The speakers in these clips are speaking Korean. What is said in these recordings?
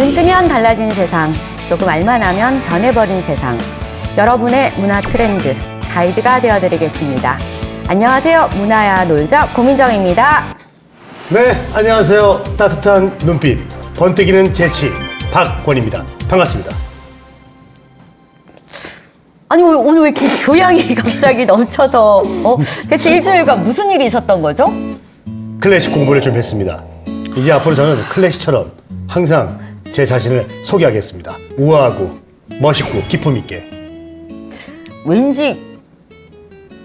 눈 뜨면 달라진 세상, 조금 알만 하면 변해버린 세상. 여러분의 문화 트렌드 가이드가 되어드리겠습니다. 안녕하세요. 문화야 놀자 고민정입니다. 네, 안녕하세요. 따뜻한 눈빛, 번뜩이는 재치, 박권입니다. 반갑습니다. 아니 오늘 왜 이렇게 교양이 갑자기 넘쳐서 대체 일주일간 무슨 일이 있었던 거죠? 클래식 공부를 좀 했습니다. 이제 앞으로 저는 클래식처럼 항상 제 자신을 소개하겠습니다. 우아하고 멋있고 기품 있게. 왠지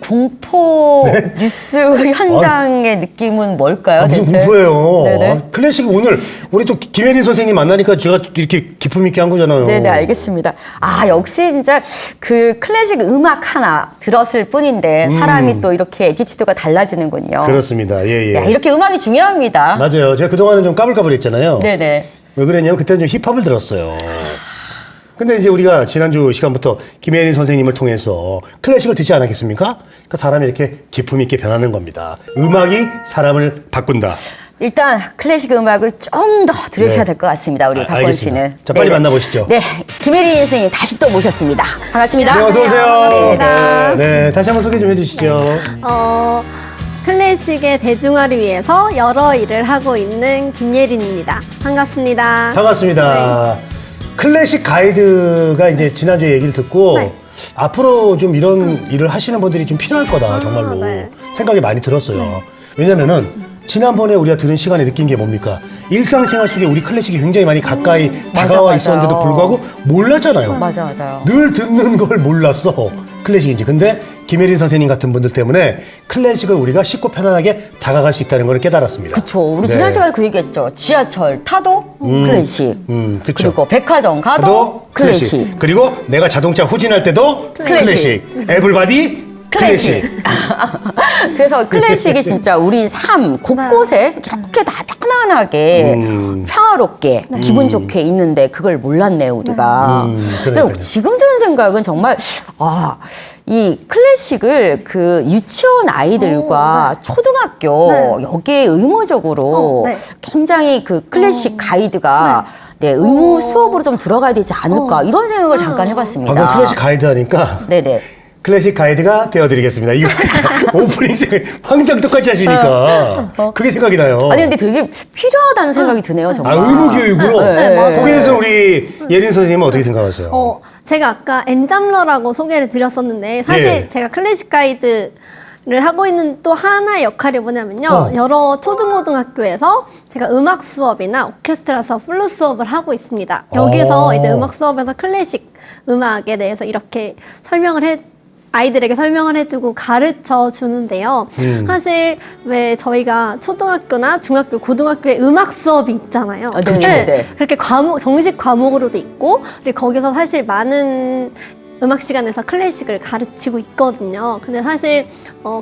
공포 뉴스 현장의 느낌은 뭘까요? 무슨 대체? 공포예요. 네네. 클래식 오늘 우리 또 김혜린 선생님 만나니까 제가 이렇게 기품 있게 한 거잖아요. 네네, 알겠습니다. 아, 역시 진짜 그 클래식 음악 하나 들었을 뿐인데 사람이 또 이렇게 애티튜드가 달라지는군요. 그렇습니다. 예, 예. 야, 이렇게 음악이 중요합니다. 맞아요. 제가 그동안은 좀 까불까불했잖아요. 네네. 왜 그랬냐면 그때는 좀 힙합을 들었어요. 근데 이제 우리가 지난주 시간부터 김혜린 선생님을 통해서 클래식을 듣지 않았겠습니까? 그러니까 사람이 이렇게 기품 있게 변하는 겁니다. 음악이 사람을 바꾼다. 일단 클래식 음악을 좀 더 들으셔야 네. 될 것 같습니다. 우리 박권 알겠습니다. 씨는. 자, 빨리 네네. 만나보시죠. 네, 김혜린 선생님 다시 또 모셨습니다. 반갑습니다. 네, 어서 오세요. 반갑습니다. 네, 다시 한번 소개 좀 해주시죠. 클래식의 대중화를 위해서 여러 일을 하고 있는 김예린입니다. 반갑습니다. 반갑습니다. 클래식 가이드가 이제 지난주에 얘기를 듣고 네. 앞으로 좀 이런 일을 하시는 분들이 좀 필요할 거다, 정말로. 네. 생각이 많이 들었어요. 왜냐면은 지난번에 우리가 들은 시간에 느낀 게 뭡니까? 일상생활 속에 우리 클래식이 굉장히 많이 가까이 다가와 맞아요. 있었는데도 불구하고 몰랐잖아요. 맞아요. 늘 듣는 걸 몰랐어. 클래식인지. 근데 김혜린 선생님 같은 분들 때문에 클래식을 우리가 쉽고 편안하게 다가갈 수 있다는 걸 깨달았습니다. 그쵸. 우리 네. 지난 시간에 그 얘기했죠. 지하철 타도 클래식. 그쵸. 그리고 백화점 가도 또 클래식. 그리고 내가 자동차 후진할 때도 클래식. 에블바디 클래식. 그래서 클래식이 진짜 우리 삶 곳곳에 이렇게 다 편안하게 평화롭게 기분 좋게 있는데 그걸 몰랐네요 우리가. 근데 그러니까요. 지금 드는 생각은 정말 이 클래식을 그 유치원 아이들과 초등학교 여기에 의무적으로 네. 굉장히 그 클래식 가이드가 네, 의무 수업으로 좀 들어가야 되지 않을까 이런 생각을 잠깐 해봤습니다. 방금 클래식 가이드 하니까 네네. 클래식 가이드가 되어드리겠습니다. 이거 오프닝 생각 항상 똑같이 하시니까 그게 생각이 나요. 아니 근데 되게 필요하다는 생각이 드네요 정말. 의무 교육으로. 네, 맞아요. 거기에 대해서 우리 예린 선생님은 어떻게 생각하세요? 제가 아까 엔잠러라고 소개를 드렸었는데 사실 예. 제가 클래식 가이드를 하고 있는 또 하나의 역할이 뭐냐면요. 여러 초중고등학교에서 제가 음악 수업이나 오케스트라 수업, 플룻 수업을 하고 있습니다. 여기서 이제 음악 수업에서 클래식 음악에 대해서 이렇게 아이들에게 설명을 해주고 가르쳐 주는데요. 사실 왜 저희가 초등학교나 중학교, 고등학교에 음악 수업이 있잖아요. 네. 그렇게 정식 과목으로도 있고, 그리고 거기서 사실 많은 음악 시간에서 클래식을 가르치고 있거든요. 근데 사실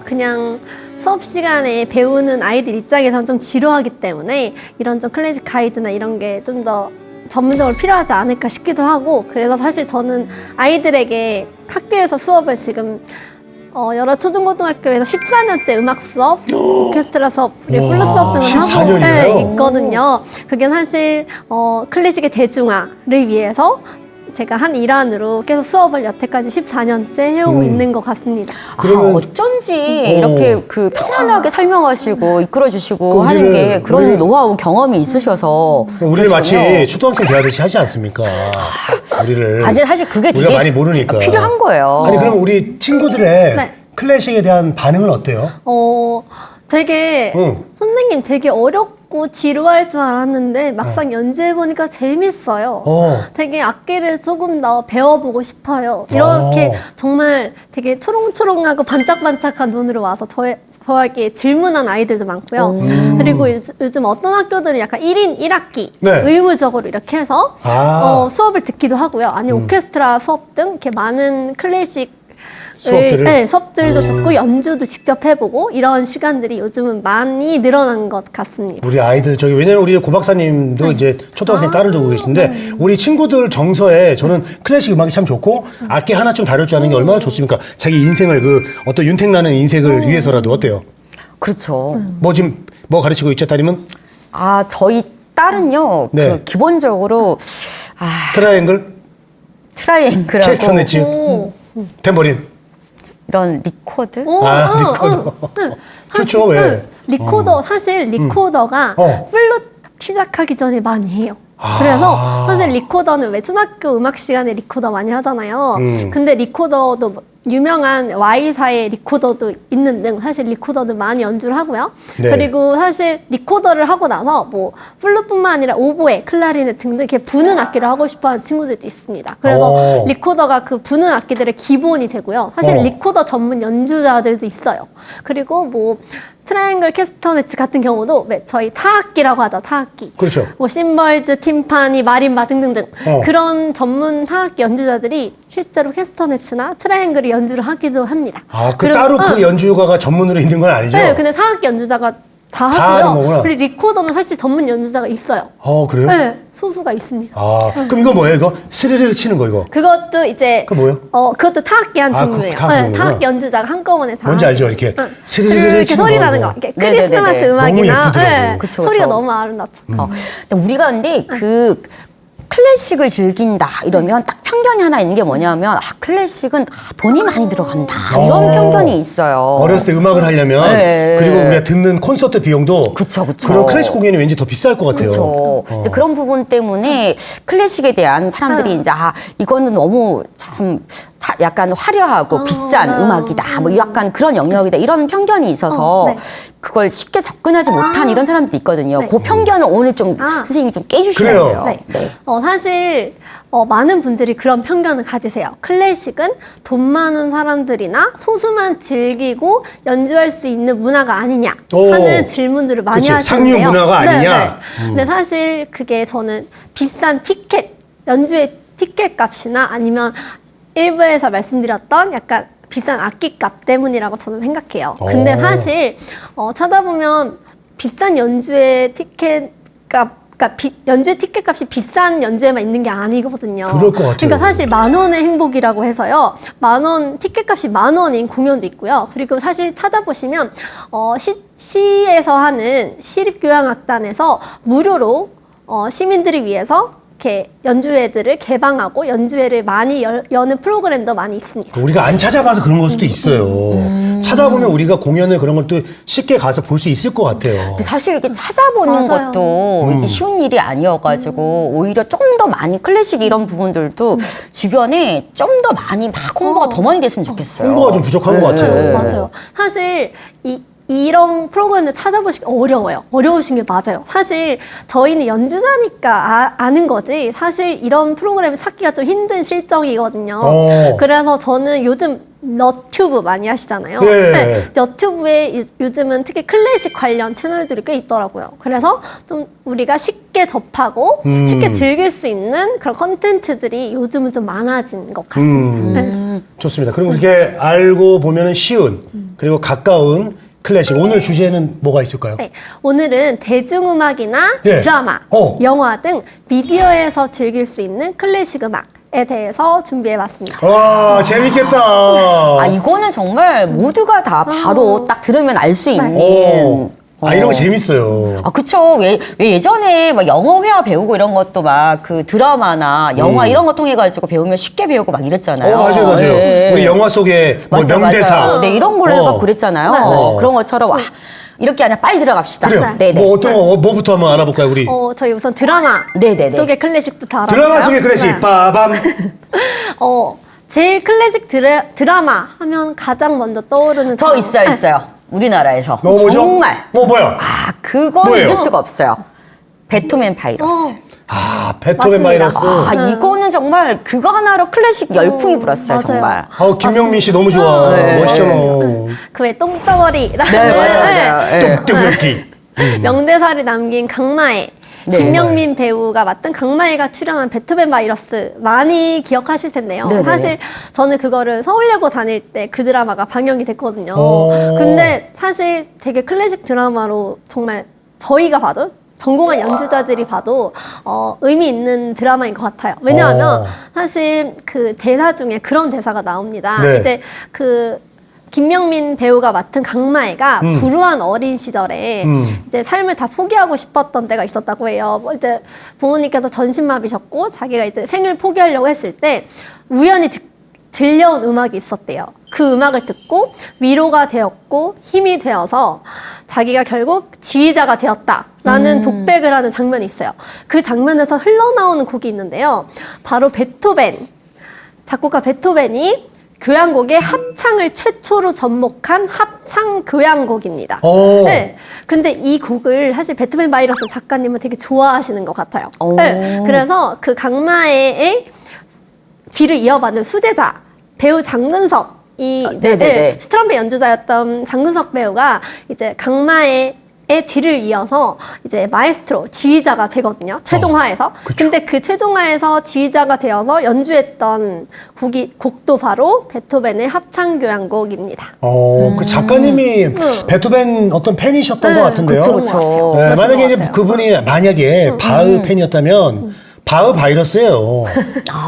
그냥 수업 시간에 배우는 아이들 입장에서는 좀 지루하기 때문에 이런 좀 클래식 가이드나 이런 게 좀 더 전문적으로 필요하지 않을까 싶기도 하고, 그래서 사실 저는 아이들에게 학교에서 수업을 지금 여러 초중고등학교에서 14년째 음악 수업, 오케스트라 수업, 그리고 플룻 수업 등을 14년이나요? 하고 있거든요. 그게 사실 클래식의 대중화를 위해서 제가 한 일환으로 계속 수업을 여태까지 14년째 해오고 있는 것 같습니다. 그러면- 어쩐지 이렇게 그 편안하게 설명하시고 이끌어주시고 우리를- 하는 게 그런 우리를- 노하우 경험이 있으셔서 우리를 마치 그러시군요. 초등학생 대하듯이 하지 않습니까? 우리를 사실 그게 우리가 되게 많이 모르니까 필요한 거예요. 아니 그럼 우리 친구들의 네. 클래식에 대한 반응은 어때요? 되게 선생님 되게 어렵고 지루할 줄 알았는데 막상 연주해보니까 재밌어요. 되게 악기를 조금 더 배워보고 싶어요. 이렇게 정말 되게 초롱초롱하고 반짝반짝한 눈으로 와서 저에게 질문한 아이들도 많고요. 그리고 요즘 어떤 학교들은 약간 1인 1학기 네. 의무적으로 이렇게 해서 수업을 듣기도 하고요. 아니면 오케스트라 수업 등 이렇게 많은 클래식 수업들도 듣고 연주도 직접 해보고 이런 시간들이 요즘은 많이 늘어난 것 같습니다. 우리 아이들 왜냐면 우리 고 박사님도 이제 초등학생 딸을 두고 계신데 우리 친구들 정서에 저는 클래식 음악이 참 좋고 악기 하나쯤 다룰 줄 아는 게 얼마나 좋습니까? 자기 인생을 어떤 윤택나는 인생을 위해서라도 어때요? 그렇죠. 뭐 가르치고 있죠, 따님은? 저희 딸은요, 네. 그 기본적으로 트라이앵글, 트라이앵글하고 캐스터네츠, 오. 탬버린. 이런 리코드. 리코더. 네. 그렇죠, 왜? 리코더, 사실 리코더가 플룻 시작하기 전에 많이 해요. 그래서 사실 리코더는 왜 초등학교 음악 시간에 리코더 많이 하잖아요. 근데 리코더도 유명한 Y사의 리코더도 있는 등 사실 리코더도 많이 연주를 하고요. 네. 그리고 사실 리코더를 하고 나서 뭐 플룻뿐만 아니라 오보에, 클라리넷 등등 이렇게 부는 악기를 하고 싶어하는 친구들도 있습니다. 그래서 리코더가 그 부는 악기들의 기본이 되고요. 사실 리코더 전문 연주자들도 있어요. 그리고 뭐 트라이앵글 캐스터네츠 같은 경우도 저희 타악기라고 하죠. 타악기. 그렇죠. 뭐 심벌즈, 팀파니, 마림바 등등등 그런 전문 타악기 연주자들이 실제로 캐스터네츠나 트라이앵글을 연주를 하기도 합니다. 따로 그 연주가가 전문으로 있는 건 아니죠? 네, 근데 타악기 연주자가 다 하는 하고요. 거구나. 그리고 리코더는 사실 전문 연주자가 있어요. 그래요? 네, 소수가 있습니다. 그럼 이거 뭐예요? 이거 스르르 치는 거 이거? 그것도 이제 그거 뭐예요? 그것도 타악기 한 종류예요. 타악기 연주자가 한꺼번에 다. 뭔지 알죠? 이렇게 스르르 스르르 이렇게 치는 소리 거. 나는 거. 이렇게 네네네네. 크리스마스 너무 음악이나 예쁘더라고요. 그쵸, 소리가 그쵸. 너무 아름답죠. 근데 우리가 근데 그 클래식을 즐긴다 이러면 딱 편견이 하나 있는 게 뭐냐면 클래식은 돈이 많이 들어간다 이런 편견이 있어요. 어렸을 때 음악을 하려면 네. 그리고 우리가 듣는 콘서트 비용도 그쵸. 그런 클래식 공연이 왠지 더 비쌀 것 같아요. 그렇죠. 이제 그런 부분 때문에 클래식에 대한 사람들이 이제 이거는 너무 참 약간 화려하고 비싼 음악이다. 뭐 약간 그런 영역이다. 이런 편견이 있어서 네. 그걸 쉽게 접근하지 못한 이런 사람들이 있거든요. 네. 그 편견을 오늘 좀 선생님이 좀 깨주셔야 그래요. 돼요. 네. 사실 많은 분들이 그런 편견을 가지세요. 클래식은 돈 많은 사람들이나 소수만 즐기고 연주할 수 있는 문화가 아니냐 하는 질문들을 많이 그치, 하시는데요. 상류 문화가 아니냐. 근데 사실 그게 저는 비싼 연주의 티켓 값이나 아니면 일부에서 말씀드렸던 약간 비싼 악기값 때문이라고 저는 생각해요. 근데 사실 찾아보면 비싼 연주의 티켓값, 그러니까 연주의 티켓값이 비싼 연주에만 있는 게 아니거든요. 그럴 것 같아요. 그러니까 사실 10,000원의 행복이라고 해서요. 10,000원 티켓값이 10,000원인 공연도 있고요. 그리고 사실 찾아보시면 시에서 하는 시립교향악단에서 무료로 시민들을 위해서 이렇게 연주회들을 개방하고 연주회를 많이 여는 프로그램도 많이 있습니다. 우리가 안 찾아봐서 그런 걸 수도 있어요. 찾아보면 우리가 공연을 그런 걸 또 쉽게 가서 볼 수 있을 것 같아요. 근데 사실 이렇게 찾아보는 맞아요. 것도 이게 쉬운 일이 아니어가지고 오히려 좀 더 많이 클래식 이런 부분들도 주변에 좀 더 많이 막 홍보가 더 많이 됐으면 좋겠어요. 홍보가 좀 부족한 것 같아요. 맞아요. 사실 이런 프로그램을 찾아보시기 어려워요. 어려우신 게 맞아요. 사실 저희는 연주자니까 아는 거지 사실 이런 프로그램을 찾기가 좀 힘든 실정이거든요. 그래서 저는 요즘 너튜브 많이 하시잖아요. 네. 너튜브에 요즘은 특히 클래식 관련 채널들이 꽤 있더라고요. 그래서 좀 우리가 쉽게 접하고 쉽게 즐길 수 있는 그런 컨텐츠들이 요즘은 좀 많아진 것 같습니다. 네. 좋습니다. 그럼 그렇게 알고 보면 쉬운 그리고 가까운 클래식. 오늘 주제는 뭐가 있을까요? 네, 오늘은 대중음악이나 예. 드라마, 영화 등 미디어에서 즐길 수 있는 클래식 음악에 대해서 준비해봤습니다. 와, 재밌겠다. 이거는 정말 모두가 다 바로 딱 들으면 알 수 있는. 이런 거 재밌어요. 그쵸. 왜 예전에 막 영어 회화 배우고 이런 것도 막 그 드라마나 영화 이런 거 통해가지고 배우면 쉽게 배우고 막 이랬잖아요. 맞아요. 예. 우리 영화 속에 뭐 명대사. 맞아요. 네, 이런 걸로 해갖고 그랬잖아요. 그런 것처럼, 이렇게 아니라 빨리 들어갑시다. 그래요. 네네. 뭐 어떤 거, 뭐부터 한번 알아볼까요, 우리? 저희 우선 드라마 네네네. 속의 클래식부터 알아볼까요? 드라마 속의 클래식. 네. 빠밤. 제일 클래식 드라마 하면 가장 먼저 떠오르는 저 있어요. 우리나라에서. 뭐죠? 정말. 뭐야? 그건 뭐예요? 잊을 수가 없어요. 배트맨 바이러스. 베토벤 맞습니다. 바이러스. 이거는 정말 그거 하나로 클래식 열풍이 불었어요, 맞아요. 정말. 김명민 씨 너무 좋아. 네. 멋있잖아. 그 외 똥덩어리라는 맞아요. 네. 뚝뚝이. 명대사를 남긴 강마애. 네. 김명민 배우가 맡은 강마애가 출연한 베토벤 바이러스 많이 기억하실 텐데요. 네네. 사실 저는 그거를 서울예고 다닐 때 그 드라마가 방영이 됐거든요. 근데 사실 되게 클래식 드라마로 정말 저희가 봐도 전공한 연주자들이 봐도 의미 있는 드라마인 것 같아요. 왜냐하면 사실 그 대사 중에 그런 대사가 나옵니다. 네. 이제 그 김명민 배우가 맡은 강마애가 불우한 어린 시절에 이제 삶을 다 포기하고 싶었던 때가 있었다고 해요. 뭐 이제 부모님께서 전신마비셨고 자기가 이제 생을 포기하려고 했을 때 우연히 들려온 음악이 있었대요. 그 음악을 듣고 위로가 되었고 힘이 되어서 자기가 결국 지휘자가 되었다라는 독백을 하는 장면이 있어요. 그 장면에서 흘러나오는 곡이 있는데요. 바로 베토벤, 작곡가 베토벤이 교향곡의 합창을 최초로 접목한 합창 교향곡입니다. 네. 근데 이 곡을 사실 베토벤 바이러스 작가님은 되게 좋아하시는 것 같아요. 네. 그래서 그 강마애의 뒤를 이어받는 수제자 배우 장근석이 스트럼펫 연주자였던 장근석 배우가 이제 강마애의 뒤를 이어서 이제 마에스트로 지휘자가 되거든요. 최종화에서. 근데 그 최종화에서 지휘자가 되어서 연주했던 곡도 바로 베토벤의 합창교향곡입니다. 그 작가님이 베토벤 어떤 팬이셨던 것 같은데요. 그쵸. 네, 만약에 이제 그분이 만약에 바흐 팬이었다면 바흐 바이러스예요.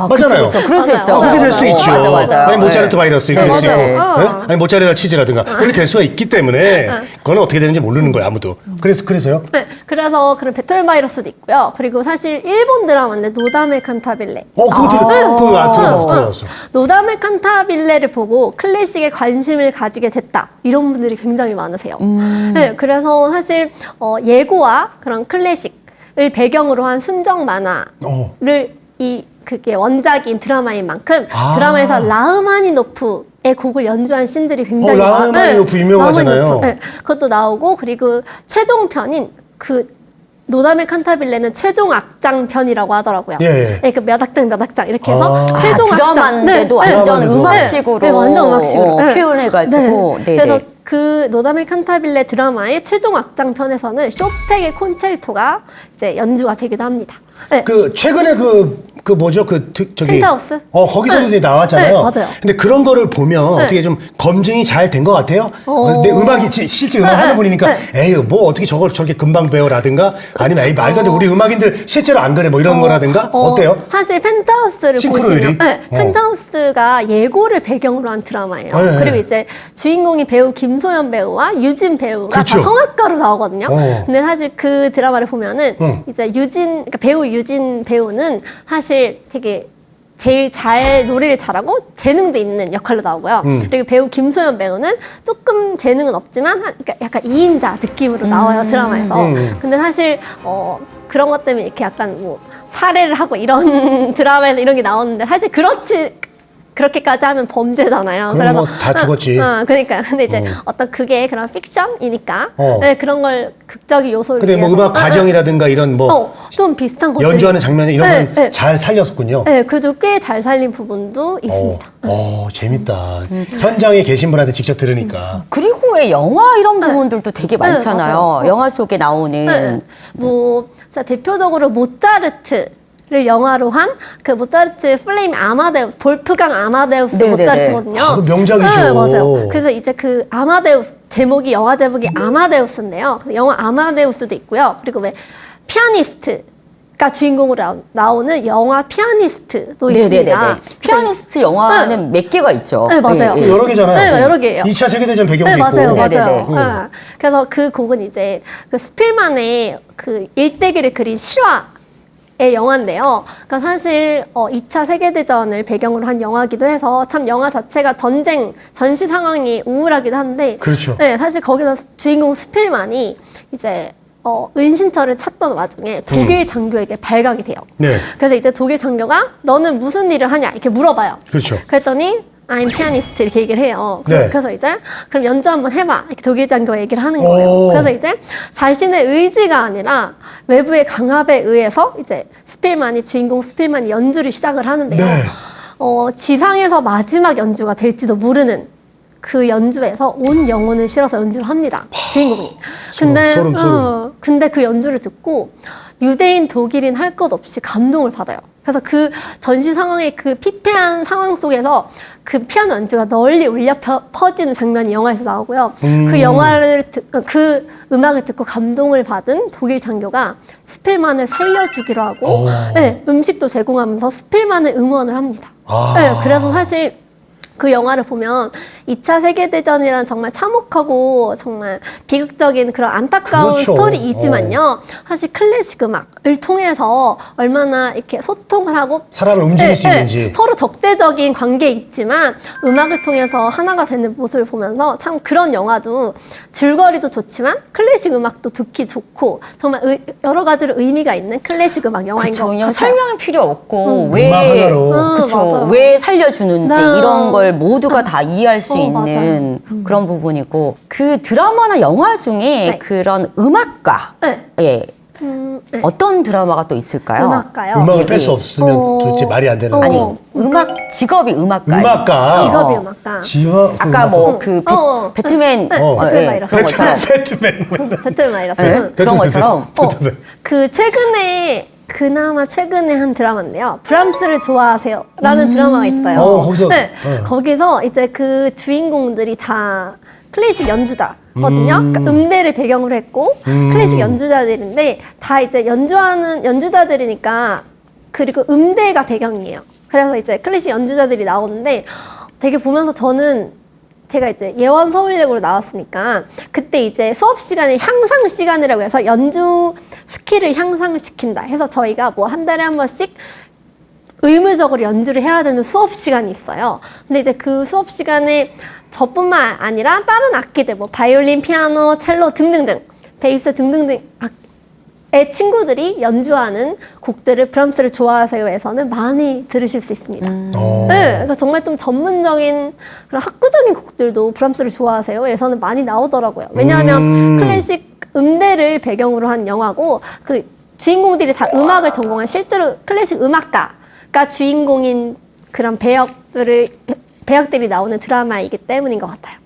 맞잖아요. 그럴 수 있죠. 그렇게 될 수도 있죠. 맞아요. 아니 모차르트 바이러스 이렇게 될 수 있고, 맞아요. 네? 아니 모짜렐라 치즈라든가 그렇게 될 수가 있기 때문에 그거는 어떻게 되는지 모르는 거예요 아무도. 그래서요? 네, 그래서 그런 베토벤 바이러스도 있고요. 그리고 사실 일본 드라마인데 노다메 칸타빌레. 그거 들어봤어. 노다메 칸타빌레를 보고 클래식에 관심을 가지게 됐다. 이런 분들이 굉장히 많으세요. 네, 그래서 사실 예고와 그런 클래식을 배경으로 한 순정 만화를 그게 원작인 드라마인 만큼 드라마에서 라흐마니노프의 곡을 연주한 씬들이 굉장히 많아요. 라흐마니노프 유명하잖아요. 라흐마니노프, 네, 그것도 나오고 그리고 최종편인 그 노다메 칸타빌레는 최종 악장 편이라고 하더라고요. 예. 네, 그 몇 악장 몇 악장 이렇게 해서 최종 악장. 드라마인데도 완전 음악식으로, 네, 완전 음악식으로 표현해가지고. 네. 그래서 그 노다메 칸타빌레 드라마의 최종 악장 편에서는 쇼팽의 콘체르토가 이제 연주가 되기도 합니다. 네. 그 최근에 그 뭐죠 저기 펜트하우스? 거기서도 이제 나왔잖아요. 네, 맞아요. 근데 그런 거를 보면 어떻게 좀 검증이 잘 된 것 같아요. 내 음악이 실제 음악 하는 분이니까 에이 뭐 어떻게 저걸 저렇게 금방 배워라든가 아니면 에이 말도 안 돼 우리 음악인들 실제로 안 그래 뭐 이런 거라든가 어때요? 사실 펜트하우스를 싱크로율이? 보시면 펜트하우스가 예고를 배경으로 한 드라마예요. 네. 그리고 이제 주인공이 배우 김소연 배우와 유진 배우가 그렇죠. 다 성악가로 나오거든요. 근데 사실 그 드라마를 보면은 이제 그러니까 배우 유진 배우는 사실 되게 제일 잘 노래를 잘하고 재능도 있는 역할로 나오고요. 그리고 배우 김소연 배우는 조금 재능은 없지만 그러니까 약간 2인자 느낌으로 나와요 드라마에서. 근데 사실 그런 것 때문에 이렇게 약간 뭐 살해를 하고 이런 드라마에서 이런 게 나오는데 사실 그렇게까지 하면 범죄잖아요. 그럼 뭐 다 죽었지. 그러니까 근데 이제 어떤 그게 그런 픽션이니까 네, 그런 걸 극적인 요소를 근데 뭐 음악 과정이라든가 이런 뭐 좀 비슷한 것들 연주하는 장면 이런 건 잘 살렸었군요. 네, 그래도 꽤 잘 살린 부분도 있습니다. 재밌다. 현장에 계신 분한테 직접 들으니까. 그리고 왜 영화 이런 부분들도 되게 많잖아요. 맞아요. 영화 속에 나오는. 뭐 대표적으로 모차르트를 영화로 한 그 모차르트 플레임 아마데우스, 볼프강 아마데우스 모차르트거든요. 명작이죠. 네, 맞아요. 그래서 이제 그 아마데우스 영화 제목이 아마데우스인데요. 영화 아마데우스도 있고요. 그리고 왜 피아니스트가 주인공으로 나오는 영화 피아니스트도 있습니다. 피아니스트 영화는 몇 개가 있죠. 네, 맞아요. 여러 개잖아요. 네, 여러 개예요. 2차 세계대전 배경도 네, 있고. 맞아요. 그래서 그 곡은 이제 그 스필만의 그 일대기를 그린 실화의 영화인데요. 그러니까 사실 2차 세계대전을 배경으로 한 영화기도 해서 참 영화 자체가 전시 상황이 우울하기도 한데 그렇죠. 네, 사실 거기서 주인공 스필만이 이제 은신처를 찾던 와중에 독일 장교에게 발각이 돼요. 네. 그래서 이제 독일 장교가 너는 무슨 일을 하냐 이렇게 물어봐요. 그렇죠. 그랬더니 I'm pianist 이렇게 얘기를 해요. 네. 그래서 이제 그럼 연주 한번 해봐 이렇게 독일 장교가 얘기를 하는 거예요. 그래서 이제 자신의 의지가 아니라 외부의 강압에 의해서 이제 주인공 스필만이 연주를 시작을 하는데요. 네. 지상에서 마지막 연주가 될지도 모르는 그 연주에서 온 영혼을 실어서 연주를 합니다. 주인공이. 소름. 근데 그 연주를 듣고 유대인, 독일인 할 것 없이 감동을 받아요. 그래서 그 전시 상황의 그 피폐한 상황 속에서 그 피아노 연주가 널리 울려 퍼지는 장면이 영화에서 나오고요. 그 음악을 듣고 감동을 받은 독일 장교가 스필만을 살려주기로 하고 네, 음식도 제공하면서 스필만을 응원을 합니다. 네, 그래서 사실 그 영화를 보면 2차 세계대전이라는 정말 참혹하고 정말 비극적인 그런 안타까운 그렇죠. 스토리이지만요. 사실 클래식 음악을 통해서 얼마나 이렇게 소통을 하고 사람을 움직일 수 있는지. 서로 적대적인 관계에 있지만 음악을 통해서 하나가 되는 모습을 보면서 참 그런 영화도 줄거리도 좋지만 클래식 음악도 듣기 좋고 정말 여러 가지로 의미가 있는 클래식 음악 영화인 것 그쵸. 같아요. 그냥 설명할 필요 없고 음악 하나로. 그쵸. 맞아요. 왜 살려주는지 네. 이런 걸 모두가 다 이해할 수 있는 그런 부분이고 그 드라마나 영화 중에 네. 그런 음악가 네. 예. 네. 어떤 드라마가 또 있을까요? 음악가요? 음악을 예, 뺄 수 예. 없으면 도대체 말이 안 되는. 아니 직업이 음악가. 음악가. 직업이 음악가. 음악가. 아까 뭐 그 배트맨 배트맨 마이러스. 그런 것처럼 배트맨. 배틀 마이러스. 네. 그런 것처럼. 배트맨. 그 그나마 최근에 한 드라마인데요. 브람스를 좋아하세요.라는 드라마가 있어요. 거기서. 네, 거기서 이제 그 주인공들이 다 클래식 연주자거든요. 그러니까 음대를 배경으로 했고 클래식 연주자들인데 다 이제 연주하는 연주자들이니까 그리고 음대가 배경이에요. 그래서 이제 클래식 연주자들이 나오는데 되게 보면서 저는 제가 이제 예원 서울예고로 나왔으니까 그때 이제 수업 시간에 향상 시간이라고 해서 연주 스킬을 향상시킨다 해서 저희가 뭐 한 달에 한 번씩 의무적으로 연주를 해야 되는 수업 시간이 있어요. 근데 이제 그 수업 시간에 저뿐만 아니라 다른 악기들 뭐 바이올린, 피아노, 첼로 등등등 베이스 등등등 의 친구들이 연주하는 곡들을 브람스를 좋아하세요에서는 많이 들으실 수 있습니다. 네, 그러니까 정말 좀 전문적인 그런 학구적인 곡들도 브람스를 좋아하세요에서는 많이 나오더라고요. 왜냐하면 클래식 음대를 배경으로 한 영화고 그 주인공들이 다 음악을 전공한 실제로 클래식 음악가가 주인공인 그런 배역들이 나오는 드라마이기 때문인 것 같아요.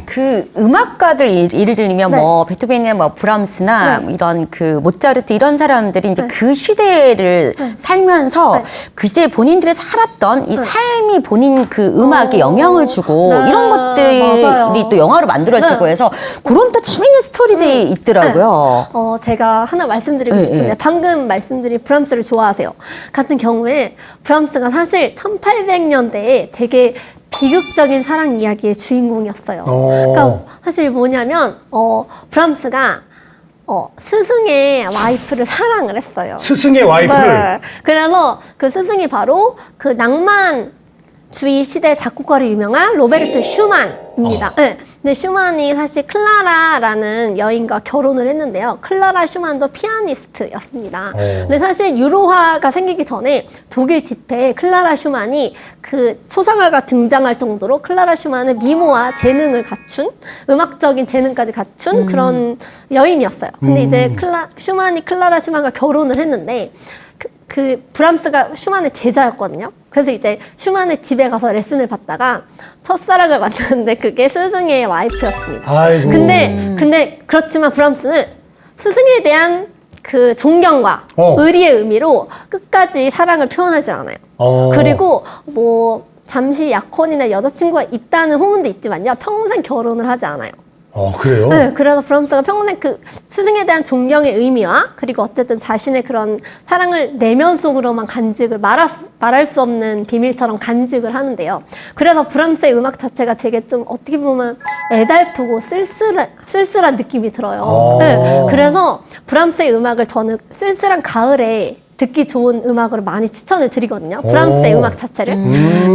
그 음악가들 예를 들면 네. 뭐 베토벤이나 뭐 브람스나 네. 이런 그 모차르트 이런 사람들이 이제 네. 그 시대를 살면서 네. 그 시대에 본인들이 살았던 이 삶이 본인 그 음악에 영향을 주고 네. 이런 것들이 맞아요. 또 영화로 만들어지고 네. 해서 그런 또 재밌는 스토리들이 있더라고요. 제가 하나 말씀드리고 네, 싶은데 네. 방금 말씀드린 브람스를 좋아하세요 같은 경우에 브람스가 사실 1800년대에 되게 비극적인 사랑 이야기의 주인공이었어요. 그러니까 사실 뭐냐면 브람스가 스승의 와이프를 사랑을 했어요. 스승의 와이프를. 네. 그래서 그 스승이 바로 그 낭만주의 시대 작곡가로 유명한 로베르트 슈만입니다. 네. 근데 슈만이 사실 클라라라는 여인과 결혼을 했는데요. 클라라 슈만도 피아니스트였습니다. 근데 사실 유로화가 생기기 전에 독일 집회에 클라라 슈만이 그 초상화가 등장할 정도로 클라라 슈만은 미모와 재능을 갖춘 음악적인 재능까지 갖춘 그런 여인이었어요. 근데 이제 슈만이 클라라 슈만과 결혼을 했는데 그 브람스가 슈만의 제자였거든요. 그래서 이제 슈만의 집에 가서 레슨을 받다가 첫사랑을 만났는데 그게 스승의 와이프였습니다. 아이고. 근데 그렇지만 브람스는 스승에 대한 그 존경과 어. 의리의 의미로 끝까지 사랑을 표현하지 않아요. 그리고 뭐 잠시 약혼이나 여자친구가 있다는 후문도 있지만요. 평생 결혼을 하지 않아요. 그래요? 네, 그래서 브람스가 평생 그 스승에 대한 존경의 의미와 그리고 어쨌든 자신의 그런 사랑을 내면 속으로만 간직을 말할 수 없는 비밀처럼 간직을 하는데요. 그래서 브람스의 음악 자체가 되게 좀 어떻게 보면 애달프고 쓸쓸한 느낌이 들어요. 네, 그래서 브람스의 음악을 저는 쓸쓸한 가을에 듣기 좋은 음악으로 많이 추천을 드리거든요. 브람스의 음악 자체를.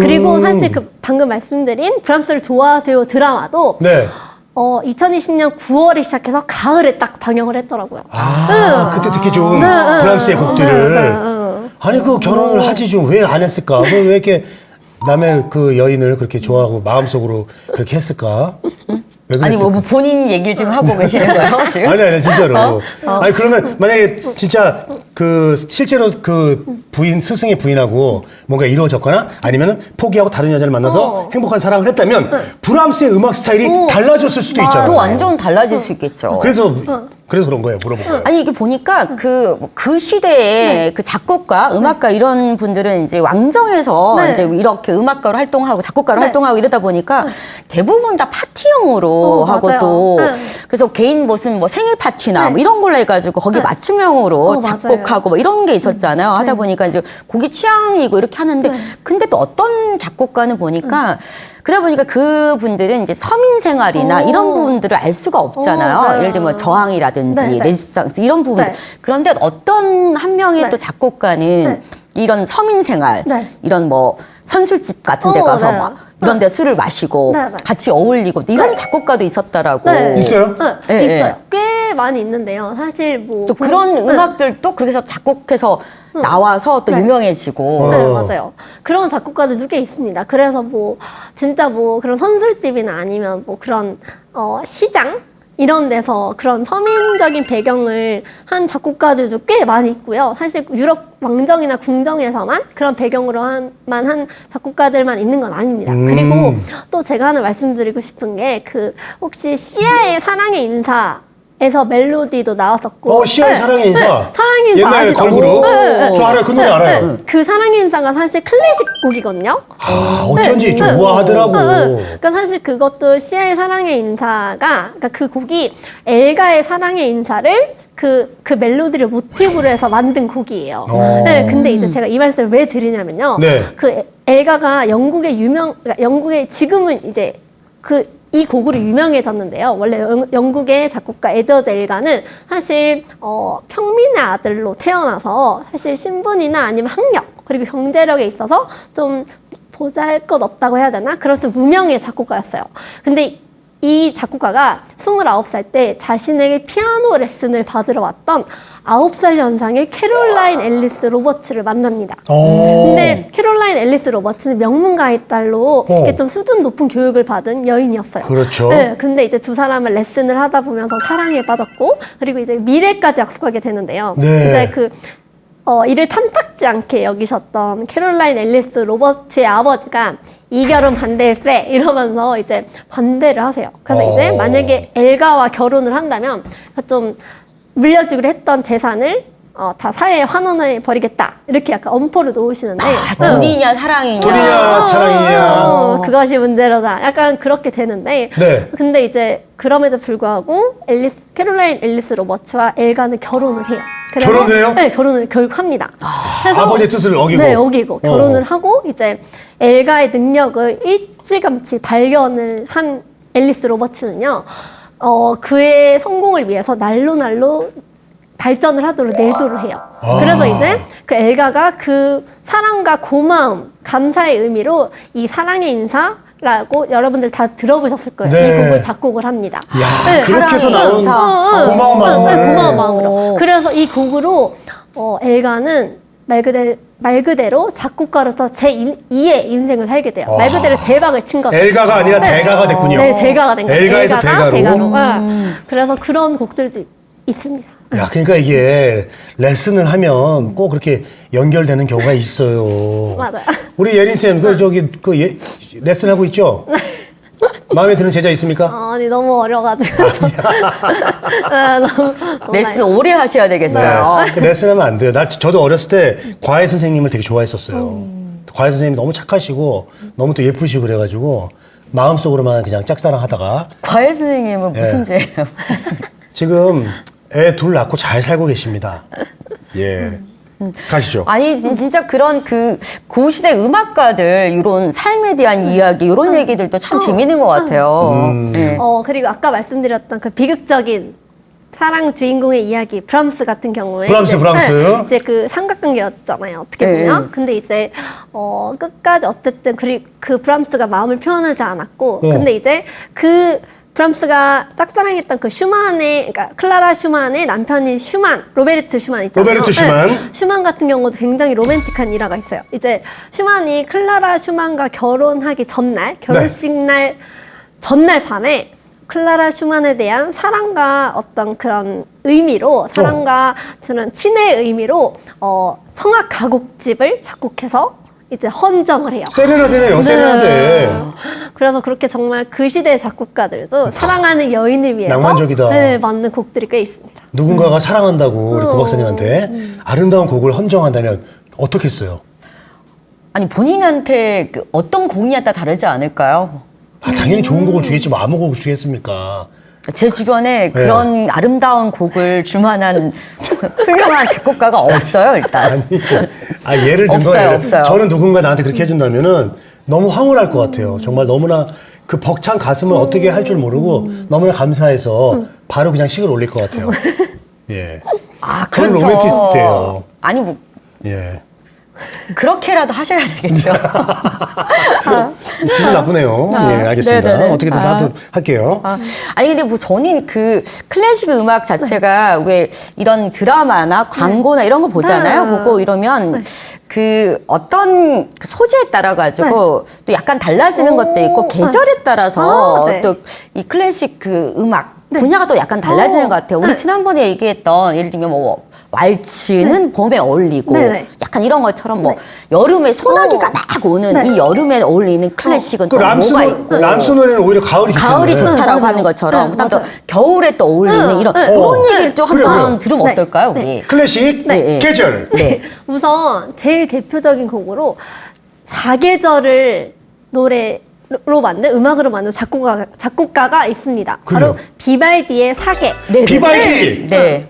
그리고 사실 그 방금 말씀드린 브람스를 좋아하세요 드라마도 네. 2020년 9월에 시작해서 가을에 딱 방영을 했더라고요. 그때 듣기 좋은 브람스의 곡들을. 아니, 그 결혼을 하지 좀 왜 안 했을까? 왜 이렇게 남의 그 여인을 그렇게 좋아하고 마음속으로 그렇게 했을까? 왜 아니 그랬을까? 뭐 본인 얘기를 지금 하고 계시는 거예요 지금? 아니 진짜로. 아니 그러면 만약에 진짜 그 실제로 그 부인 스승의 부인하고 뭔가 이루어졌거나 아니면은 포기하고 다른 여자를 만나서 행복한 사랑을 했다면 브람스의 음악 스타일이 달라졌을 수도 있잖아요. 또 완전 달라질 수 있겠죠. 그래서 그런 거예요. 물어본 거예요. 아니 이게 보니까 그 시대에 그 작곡가, 음악가 이런 분들은 이제 왕정에서 네. 이제 이렇게 음악가로 활동하고 작곡가로 네. 활동하고 이러다 보니까 대부분 다 파티형으로 하고 맞아요. 또 네. 그래서 개인 무슨 뭐 생일 파티나 네. 뭐 이런 걸로 해가지고 거기 네. 맞춤형으로 맞아요. 작곡하고 뭐 이런 게 있었잖아요. 하다 보니까 이제 곡이 취향이고 이렇게 하는데 네. 근데 또 어떤 작곡가는 보니까 그러다 보니까 그분들은 이제 서민 생활이나 오. 이런 부분들을 알 수가 없잖아요. 네. 예를 들면 저항이라든지 네, 네. 레지스탕스 이런 부분들. 네. 그런데 어떤 한 명의 네. 또 작곡가는 네. 이런 서민 생활, 네. 이런 뭐 선술집 같은 데 가서 네. 막 이런 데 술을 마시고 네, 네. 같이 어울리고 이런 네. 작곡가도 있었다라고. 네. 있어요? 네, 네, 있어요. 네. 꽤 많이 있는데요. 사실 뭐 또 그런 네. 음악들도 그렇게 해서 작곡해서 나와서 또 네. 유명해지고. 네, 어. 맞아요. 그런 작곡가들도 꽤 있습니다. 그래서 뭐 진짜 뭐 그런 선술집이나 아니면 뭐 그런 시장 이런 데서 그런 서민적인 배경을 한 작곡가들도 꽤 많이 있고요. 사실 유럽 왕정이나 궁정에서만 그런 배경으로 한 작곡가들만 있는 건 아닙니다. 그리고 또 제가 하나 말씀드리고 싶은 게 그 혹시 시아의 사랑의 인사에서 멜로디도 나왔었고 시아의 사랑의 인사. 사랑의 인사 옛날 아시죠? 걸그룹. 네, 저 알아요. 그 노래 알아요. 네. 그 사랑의 인사가 사실 클래식 곡이거든요. 아, 어쩐지 네. 좀 네. 우아하더라고. 그러니까 사실 그것도 시아의 사랑의 인사가 그러니까 그 곡이 엘가의 사랑의 인사를 그 멜로디를 모티브로 해서 만든 곡이에요. 네, 근데 이제 제가 이 말씀을 왜 드리냐면요. 네. 그 엘가가 그러니까 영국의 지금은 이제 이 곡으로 유명해졌는데요. 원래 영국의 작곡가 에드워드 엘가는 사실 평민의 아들로 태어나서 사실 신분이나 아니면 학력 그리고 경제력에 있어서 좀 보잘것없다고 해야 되나? 그런 좀 무명의 작곡가였어요. 근데 이 작곡가가 29살 때 자신에게 피아노 레슨을 받으러 왔던 9살 연상의 캐롤라인 앨리스 로버츠를 만납니다. 근데 캐롤라인 앨리스 로버츠는 명문가의 딸로 이렇게 좀 수준 높은 교육을 받은 여인이었어요. 그렇죠. 네, 근데 이제 두 사람은 레슨을 하다 보면서 사랑에 빠졌고 그리고 이제 미래까지 약속하게 되는데요. 네. 이제 이를 탐탁지 않게 여기셨던 캐롤라인 앨리스 로버츠의 아버지가 이 결혼 반대일세 이러면서 이제 반대를 하세요. 그래서 이제 만약에 엘가와 결혼을 한다면 좀 물려주기로 했던 재산을 다 사회에 환원해 버리겠다 이렇게 약간 엄포를 놓으시는데 돈이냐 사랑이냐. 돈이냐 사랑이냐. 그것이 문제로다. 약간 그렇게 되는데 네. 근데 이제 그럼에도 불구하고 캐롤라인 앨리스 로버츠와 엘가는 결혼을 해요. 그래서 결혼을 해요? 네, 결혼을 결국 합니다. 아버지의 뜻을 어기고. 네, 어기고 결혼을 하고 이제 엘가의 능력을 일찌감치 발견을 한 앨리스 로버츠는요. 그의 성공을 위해서 날로 발전을 하도록 내조를 해요. 그래서 이제 그 엘가가 그 사랑과 고마움, 감사의 의미로 이 사랑의 인사라고 여러분들 다 들어보셨을 거예요. 네. 이 곡을 작곡을 합니다. 야, 네. 그렇게 해서 사랑의 나온 인사. 고마운 마음을. 네, 고마운 마음으로. 그래서 이 곡으로 엘가는 말 그대로 작곡가로서 제2의 인생을 살게 돼요. 말 그대로 대박을 친 거죠. 엘가가 아니라 네. 대가가 됐군요. 네, 대가가 된 거죠. 엘가에서 엘가가 대가로. 네. 그래서 그런 곡들도 있습니다. 야, 그러니까 이게 레슨을 하면 꼭 그렇게 연결되는 경우가 있어요. 맞아요. 우리 예린 쌤, 레슨 하고 있죠? 마음에 드는 제자 있습니까? 아니 너무 어려가지고 너무 레슨 오래 하셔야 되겠어요. 네. 레슨하면 안 돼요. 저도 어렸을 때 과외 선생님을 되게 좋아했었어요. 과외 선생님이 너무 착하시고 너무 또 예쁘시고 그래가지고 마음속으로만 그냥 짝사랑하다가 과외 선생님은 무슨 죄예요? 지금 애 둘 낳고 잘 살고 계십니다. 예. 가시죠. 아니 진짜 그런 그 시대 음악가들 이런 삶에 대한 이야기 이런 얘기들도 참 재밌는 것 같아요. 네. 그리고 아까 말씀드렸던 그 비극적인 사랑 주인공의 이야기 브람스 같은 경우에 브람스. 이제 그 삼각관계였잖아요. 어떻게 보면. 근데 이제 끝까지 어쨌든 그 브람스가 마음을 표현하지 않았고 근데 이제 그 브람스가 짝사랑했던 그 그러니까 클라라 슈만의 남편인 로베르트 슈만 있잖아요. 로베르트 슈만. 네. 슈만 같은 경우도 굉장히 로맨틱한 일화가 있어요. 이제 슈만이 클라라 슈만과 결혼하기 전날, 결혼식 날 전날 밤에 클라라 슈만에 대한 사랑과 어떤 그런 의미로 사랑과 저는 친애의 의미로 성악 가곡집을 작곡해서 이제 헌정을 해요. 세레나데네요, 세레나데. 그래서 그렇게 정말 그 시대 작곡가들도 사랑하는 여인을 위해서 낭만적이다. 네, 만든 곡들이 꽤 있습니다. 누군가가 사랑한다고 우리 고 박사님한테 아름다운 곡을 헌정한다면 어떻겠어요? 아니 본인한테 어떤 곡이냐에 따라 다르지 않을까요? 당연히 좋은 곡을 주겠지 뭐 아무 곡을 주겠습니까? 제 주변에 그런 아름다운 곡을 줄만한 훌륭한 작곡가가 없어요, 일단. 아니, 예를 든 없어요, 거예요. 없어요. 저는 누군가 나한테 그렇게 해준다면은 너무 황홀할 것 같아요. 정말 너무나 그 벅찬 가슴을 어떻게 할 줄 모르고 너무나 감사해서 바로 그냥 식을 올릴 것 같아요. 예. 아, 그런 그렇죠. 로맨티스트예요. 아니, 뭐, 예. 그렇게라도 하셔야 되겠죠. 기분 나쁘네요. 아, 예, 알겠습니다. 네네네. 어떻게든 나도 할게요. 아니 근데 뭐 저는 그 클래식 음악 자체가 왜 이런 드라마나 광고나 이런 거 보잖아요. 네. 보고 이러면 그 어떤 그 소재에 따라 가지고 또 약간 달라지는 것도 있고 계절에 따라서 네. 또 이 클래식 그 음악 분야가 또 약간 달라지는 것 같아요. 우리 지난번에 얘기했던 예를 들면 뭐 왈츠는 봄에 어울리고 네네. 약간 이런 것처럼 뭐 여름에 소나기가 막 오는 네. 이 여름에 어울리는 클래식은 그 또 뭐가 있고 람스 노래는 오히려 가을이 좋겠네. 가을이 좋다라고 맞아요. 하는 것처럼 네, 그다음 또 맞아요. 겨울에 또 어울리는 이런 그런 얘기를 좀 그래요, 한번 그래요. 들으면 네. 어떨까요, 네. 우리? 클래식 네. 계절. 네. 우선 제일 대표적인 곡으로 사계절을 노래로 만든 음악으로 만든 작곡가가 있습니다. 바로 그래요? 비발디의 사계. 네. 비발디. 네.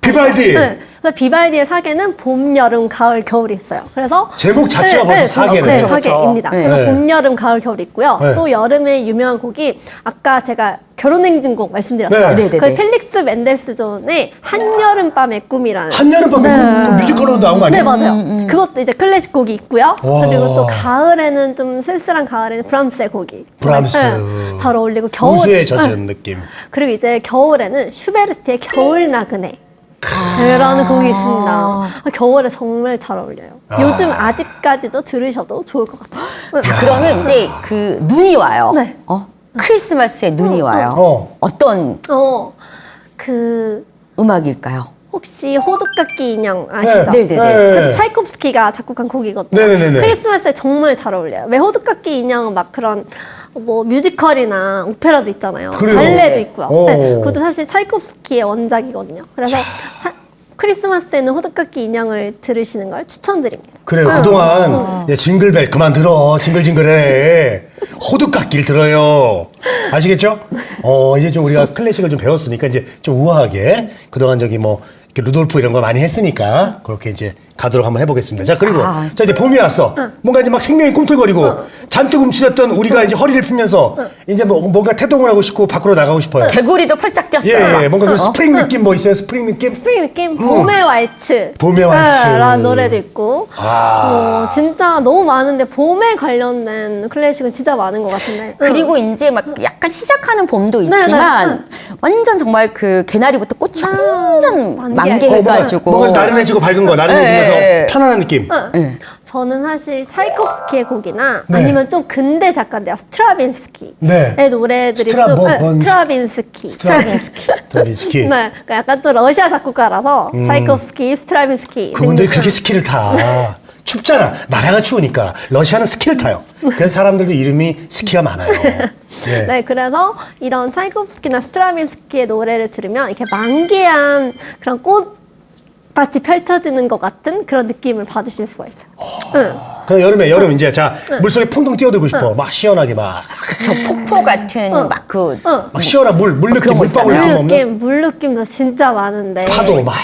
비발디. 네. 그래서 비발디의 사계는 봄, 여름, 가을, 겨울이 있어요. 그래서 제목 자체가 벌써 사계네요. 네, 그렇죠, 사계입니다. 그렇죠. 그래서 네. 봄, 여름, 가을, 겨울이 있고요. 네. 또 여름에 유명한 곡이 아까 제가 결혼행진곡 말씀드렸어요. 네. 네, 네, 그 네. 펠릭스 맨델스존의 한여름밤의 꿈이라는 한여름밤에 네. 그 뮤지컬로도 나온 거 네, 아니에요? 맞아요. 그것도 이제 클래식 곡이 있고요. 와. 그리고 또 가을에는 좀 쓸쓸한 가을에는 브람스의 곡이 브람스. 네, 잘 어울리고 우수에 젖은 네. 느낌. 그리고 이제 겨울에는 슈베르트의 겨울 나그네. 라는 곡이 있습니다. 겨울에 정말 잘 어울려요. 요즘 아직까지도 들으셔도 좋을 것 같아요. 자, 그러면 이제 그 눈이 와요. 네. 크리스마스에 눈이 와요. 어. 어떤 그 음악일까요? 혹시 호두깎이 인형 아시죠? 네, 네, 네. 그것도 차이콥스키가 작곡한 곡이거든요. 네네네네. 크리스마스에 정말 잘 어울려요. 왜 호두깎이 인형은 막 그런 뭐 뮤지컬이나 오페라도 있잖아요. 그래요? 발레도 있고요. 오. 네, 그것도 사실 차이콥스키의 원작이거든요. 그래서 크리스마스에는 호두깎이 인형을 들으시는 걸 추천드립니다. 그래요. 그동안 야, 징글벨 그만 들어. 징글징글해. 호두깎이를 들어요. 아시겠죠? 이제 좀 우리가 클래식을 좀 배웠으니까 이제 좀 우아하게 그동안 저기 뭐 이렇게 루돌프 이런 거 많이 했으니까 그렇게 이제 가도록 한번 해보겠습니다. 자, 그리고 자, 이제 봄이 왔어. 뭔가 이제 막 생명이 꿈틀거리고 잔뜩 움츠렸던 우리가 이제 허리를 펴면서 이제 뭐 뭔가 태동을 하고 싶고 밖으로 나가고 싶어요. 개구리도 펄짝 뛰었어요. 예, 뭔가 그 스프링 느낌 뭐 있어요? 스프링 느낌? 스프링 느낌 봄의 왈츠. 봄의 왈츠. 네, 라는 노래도 있고. 아. 진짜 너무 많은데 봄에 관련된 클래식은 진짜 많은 것 같은데. 그리고 이제 막 약간 시작하는 봄도 네, 있지만 완전 정말 그 개나리부터 꽃이 완전 만개해가지고 뭔가 나른해지고 밝은 거, 나른해지면서 네. 편안한 느낌. 네. 저는 사실 차이콥스키의 곡이나 네. 아니면 좀 근대 작가인데요. 스트라빈스키의 네. 노래들이 스트라빈스키. 스트라빈스키. 네, 그러니까 약간 또 러시아 작곡가라서 차이콥스키, 스트라빈스키. 그분들이 그렇게 스키를 타. 춥잖아. 나라가 추우니까. 러시아는 스키를 타요. 그래서 사람들도 이름이 스키가 많아요. 예. 네, 그래서 이런 차이콥스키나 스트라빈스키의 노래를 들으면 이렇게 만개한 그런 꽃밭이 펼쳐지는 것 같은 그런 느낌을 받으실 수가 있어요. 응. 그 여름 이제 자 물속에 퐁동 뛰어들고 싶어. 막 시원하게 막 저 폭포 같은 막 그 막 시원한 물 느낌, 그런 거 물방울 있잖아요. 느낌 없는 물 느낌도 진짜 많은데. 파도 막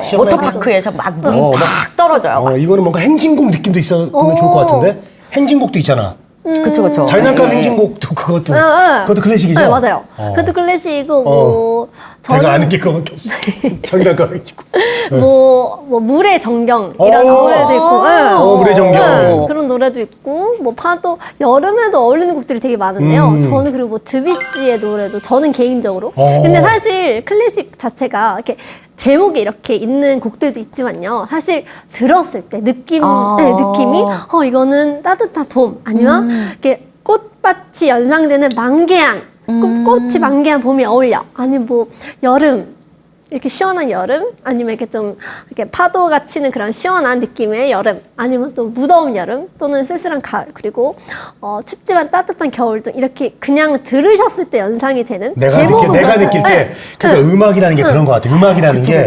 시원하게. 워터파크에서 막 물이 막. 막 떨어져요. 막. 이거는 뭔가 행진곡 느낌도 있으면 좋을 것 같은데. 행진곡도 있잖아. 그쵸, 그쵸. 장난감 네. 행진곡도 그것도 응. 그것도 클래식이죠. 네, 맞아요. 그것도 클래식이고 뭐 내가 아는 게 그거밖에 없어. 장난감 행진곡. 뭐 물의 정경이라는 노래도 있고, 물의 정경. 그런 노래도 있고, 뭐 파도 여름에도 어울리는 곡들이 되게 많은데요. 저는 그리고 뭐 드뷔시의 노래도 저는 개인적으로. 근데 사실 클래식 자체가 이렇게 제목이 이렇게 있는 곡들도 있지만요. 사실 들었을 때 느낌이 이거는 따뜻한 봄 아니면 이렇게 꽃밭이 연상되는 만개한 꽃이 만개한 봄이 어울려. 아니 뭐 여름 이렇게 시원한 여름 아니면 이렇게 좀 이렇게 파도가 치는 그런 시원한 느낌의 여름 아니면 또 무더운 여름 또는 쓸쓸한 가을 그리고 춥지만 따뜻한 겨울 등 이렇게 그냥 들으셨을 때 연상이 되는 내가 느낄 때 그러니까 음악이라는 게 그런 것 같아. 음악이라는 게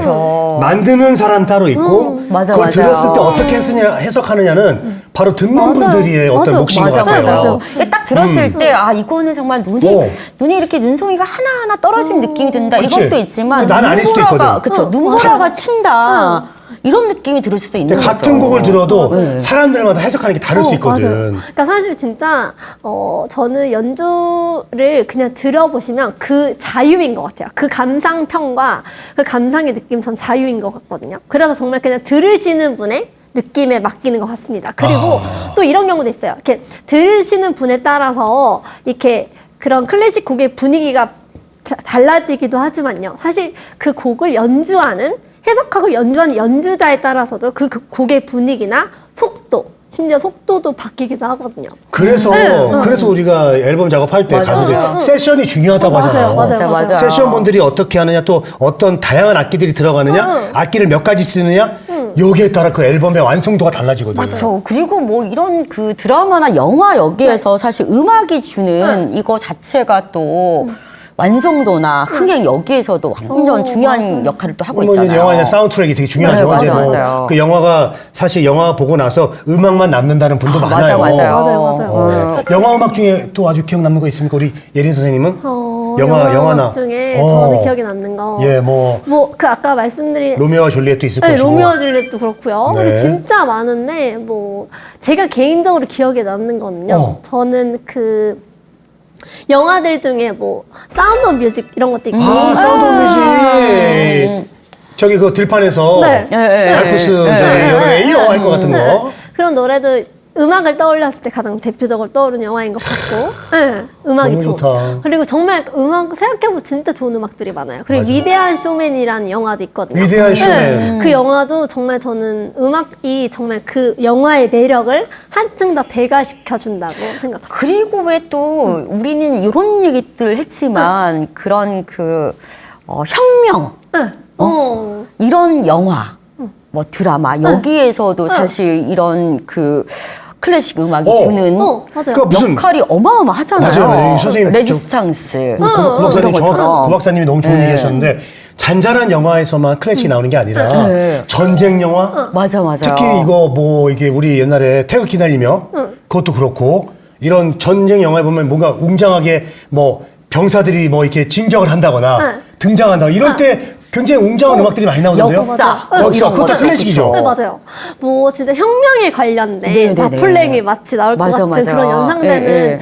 만드는 사람 따로 있고 맞아, 그걸 맞아요. 들었을 때 어떻게 해석하느냐는 바로 듣는 맞아요. 분들의 어떤 맞아. 몫인 맞아, 것 같아요. 맞아. 이게 딱 들었을 때, 아, 이거는 정말 눈이 이렇게 눈송이가 하나하나 떨어진 느낌이 든다. 그치. 이것도 있지만, 나는 아닐 수도 있거든. 그쵸. 눈보라가 친다. 이런 느낌이 들을 수도 있는 근데 거죠. 같은 곡을 들어도 네. 사람들마다 해석하는 게 다를 수 있거든. 맞아요. 그러니까 사실 진짜 저는 연주를 그냥 들어보시면 그 자유인 것 같아요. 그 감상평과 그 감상의 느낌 전 자유인 것 같거든요. 그래서 정말 그냥 들으시는 분의 느낌에 맡기는 것 같습니다. 그리고 또 이런 경우도 있어요. 이렇게 들으시는 분에 따라서 이렇게 그런 클래식 곡의 분위기가 달라지기도 하지만요. 사실 그 곡을 해석하고 연주하는 연주자에 따라서도 그 곡의 분위기나 속도, 심지어 속도도 바뀌기도 하거든요. 그래서 우리가 앨범 작업할 때 맞아. 가수들 세션이 중요하다고 맞아요, 하잖아요. 맞아요. 맞아요. 세션 분들이 어떻게 하느냐, 또 어떤 다양한 악기들이 들어가느냐, 악기를 몇 가지 쓰느냐, 여기에 따라 그 앨범의 완성도가 달라지거든요. 그렇죠. 그리고 뭐 이런 그 드라마나 영화 여기에서 사실 음악이 주는 이거 자체가 또 완성도나 흥행 여기에서도 완전 중요한 맞아요. 역할을 또 하고 뭐 있잖아요. 영화 이제 사운드트랙이 되게 중요하죠. 네, 이제 맞아요, 뭐 맞아요. 그 영화가 사실 영화 보고 나서 음악만 남는다는 분도 많아요. 맞아요. 영화 음악 중에 또 아주 기억 남는 거 있습니까? 우리 예린 선생님은? 영화 음악 중에 저는 기억에 남는 거. 예, 그 아까 말씀드린 로미오와 줄리엣도 있을 네, 것이고. 로미오와 줄리엣도 그렇고요. 네. 진짜 많은데 제가 개인적으로 기억에 남는 거는요. 저는 그 영화들 중에 사운드 오브 뮤직 이런 것도 있고. 사운드 오브 뮤직. 저기 그 들판에서 네. 알프스 여름에 이어 할 것 같은 거. 그런 노래도 음악을 떠올렸을 때 가장 대표적으로 떠오르는 영화인 것 같고, 네, 음악이 너무 좋다. 그리고 정말 음악 생각해보면 진짜 좋은 음악들이 많아요. 그리고 위대한 쇼맨이라는 영화도 있거든요. 위대한 쇼맨. 그 영화도 정말 저는 음악이 정말 그 영화의 매력을 한층 더 배가시켜 준다고 생각합니다. 그리고 왜 또 우리는 이런 얘기들 했지만 그런 그 혁명 이런 영화 뭐 드라마 여기에서도 사실 이런 그 클래식 음악이 주는 맞아요. 그러니까 무슨 역할이 어마어마하잖아요. 맞아요. 선생님, 레지스탕스. 고 박사님 이런 것처럼. 고 박사님이 너무 좋은 얘기 하셨는데 잔잔한 영화에서만 클래식이 나오는 게 아니라 네. 전쟁 영화 맞아. 특히 이게 우리 옛날에 태극기 날리며 그것도 그렇고 이런 전쟁 영화에 보면 뭔가 웅장하게 병사들이 이렇게 진격을 한다거나 등장한다 이럴 때 굉장히 웅장한 음악들이 많이 나오는데요. 역사. 역사. 그것도 클래식이죠. 네, 맞아요. 진짜 혁명에 관련된 마플랭이 마치 나올 것 같은 그런 연상되는